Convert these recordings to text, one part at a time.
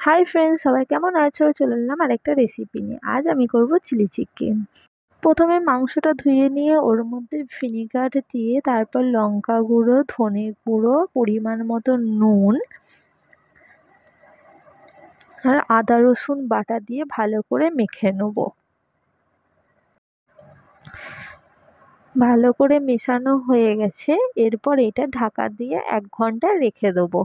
Hi friends, সবাই কেমন আছো? চলে এলাম আরেকটা রেসিপি নিয়ে। আজ আমি করব চিলি চিকেন। প্রথমে মাংসটা ধুয়ে নিয়ে ওর মধ্যে ভিনিগার দিয়ে তারপর লঙ্কা গুঁড়ো, ধনে গুঁড়ো, পরিমাণ মতো নুন আর আদা রসুন বাটা দিয়ে ভালো করে মেখে নেব। ভালো করে মেশানো হয়ে গেছে, এরপর এটা ঢাকা দিয়ে 1 ঘন্টা রেখে দেবো।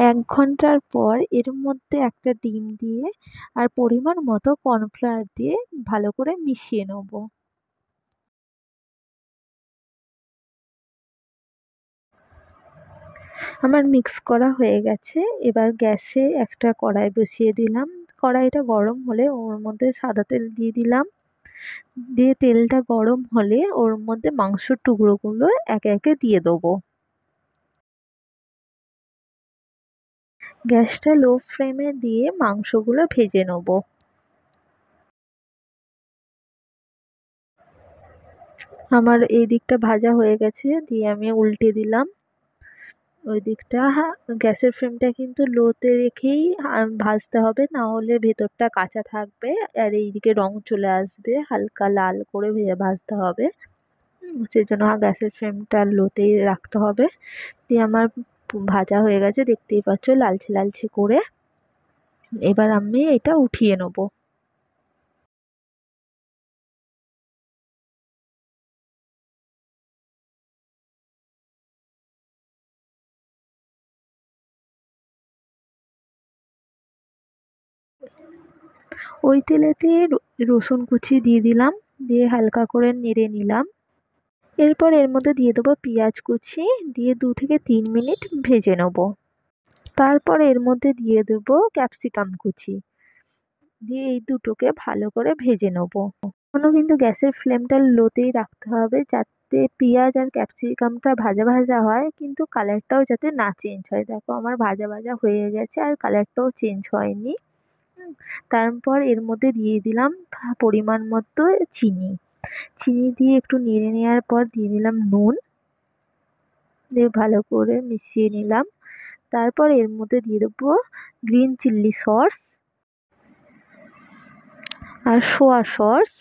1 ঘন্টার পর এর মধ্যে একটা ডিম দিয়ে আর পরিমাণ মতো কর্নফ্লাওয়ার দিয়ে ভালো করে মিশিয়ে নেব। আমার মিক্স করা হয়ে গেছে। এবার গ্যাসে একটা কড়াই বসিয়ে দিলাম। কড়াইটা গরম হলে ওর মধ্যে সাদা তেল দিয়ে দিলাম। দিয়ে তেলটা গরম হলে ওর মধ্যে মাংসর টুকরোগুলো একে একে দিয়ে দেবো। গ্যাসটা লো ফ্লেমে দিয়ে মাংসগুলো ভেজে নেব। আমার এই দিকটা ভাজা হয়ে গেছে, দিয়ে আমি উল্টে দিলাম। ওই দিকটা গ্যাসের ফ্লেমটা কিন্তু লোতে রেখেই ভাজতে হবে, না হলে ভেতরটা কাঁচা থাকবে আর এইদিকে রং চলে আসবে। হালকা লাল করে ভেজে ভাজতে হবে। সেই জন্য গ্যাসের ফ্লেমটা লোতেই রাখতে হবে। দিয়ে আমার ভাজা হয়ে গেছে, দেখতেই পাচ্ছ লালচে লালচে করে। এবার আমি এটা উঠিয়ে নেবো। ওই তেলেতে রসুন কুচি দিয়ে দিলাম, দিয়ে হালকা করে নেড়ে নিলাম। এরপর এর মধ্যে দিয়ে দেবো পেঁয়াজ কুচি, দিয়ে 2 থেকে 3 মিনিট ভেজে নেবো। তারপর এর মধ্যে দিয়ে দেবো ক্যাপসিকাম কুচি, দিয়ে এই দুটোকে ভালো করে ভেজে নেবো। এখনো কিন্তু গ্যাসের ফ্লেমটা লোতেই রাখতে হবে, যাতে পেঁয়াজ আর ক্যাপসিকামটা ভাজা ভাজা হয়, কিন্তু কালারটাও যাতে না চেঞ্জ হয়। দেখো আমার ভাজা ভাজা হয়ে গেছে আর কালারটাও চেঞ্জ হয়নি। তারপর এর মধ্যে দিয়ে দিলাম পরিমাণ মতো চিনি। চিনি দিয়ে একটু নেড়ে নেওয়ার পর দিয়ে দিলাম নুন, দিয়ে ভালো করে মিশিয়ে নিলাম। তারপর এর মধ্যে দিয়ে দেবো গ্রিন চিল্লি সস আর সোয়া সস।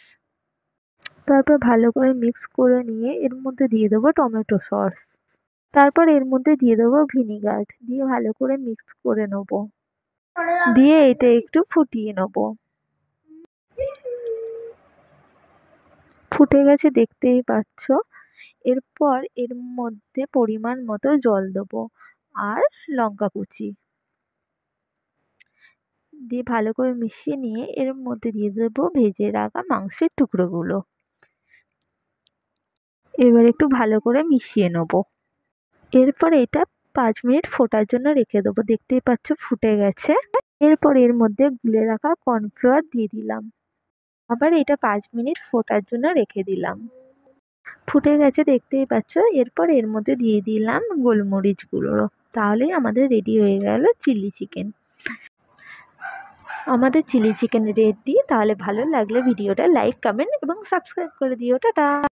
তারপর ভালো করে মিক্স করে নিয়ে এর মধ্যে দিয়ে দেবো টমেটো সস। তারপর এর মধ্যে দিয়ে দেবো ভিনিগার, দিয়ে ভালো করে মিক্স করে নেবো। দিয়ে এটা একটু ফুটিয়ে নেবো। ফুটে গেছে দেখতেই পাচ্ছ। এরপর এর মধ্যে পরিমাণ মতো জল দেবো আর লঙ্কা কুচি দিয়ে ভালো করে মিশিয়ে নিয়ে এর মধ্যে দিয়ে দেবো ভেজে রাখা মাংসের টুকরোগুলো। এবার একটু ভালো করে মিশিয়ে নেবো। এরপর এটা 5 মিনিট ফোটার জন্য রেখে দেবো। দেখতেই পাচ্ছ ফুটে গেছে। এরপর এর মধ্যে গুলে রাখা কর্নফ্লাওয়ার দিয়ে দিলাম। আবার এটা 5 মিনিট ফোটার জন্য রেখে দিলাম। ফুটে গেছে দেখতেই পাচ্ছ। এরপর এর মধ্যে দিয়ে দিলাম গোলমরিচ গুঁড়ো। তাহলেই আমাদের রেডি হয়ে গেল চিলি চিকেন। আমাদের চিলি চিকেন রেডি। তাহলে ভালো লাগলে ভিডিওটা লাইক, কমেন্ট এবং সাবস্ক্রাইব করে দিও। টাটা।